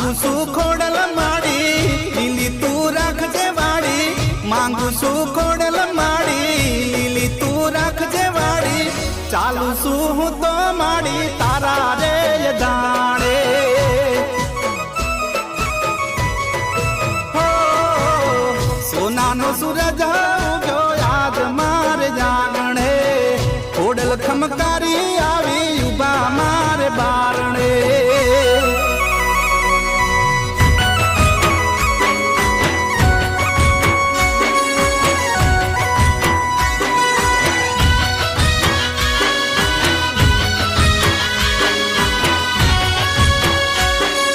मांगू सु खोडल माड़ी लीली तू राखजे वाड़ी मांगू सु खोडल माड़ी लीली तू राखजे वाड़ी चालू सु हूँ तो माड़ी तारा रे दाणे हो सोना नो सु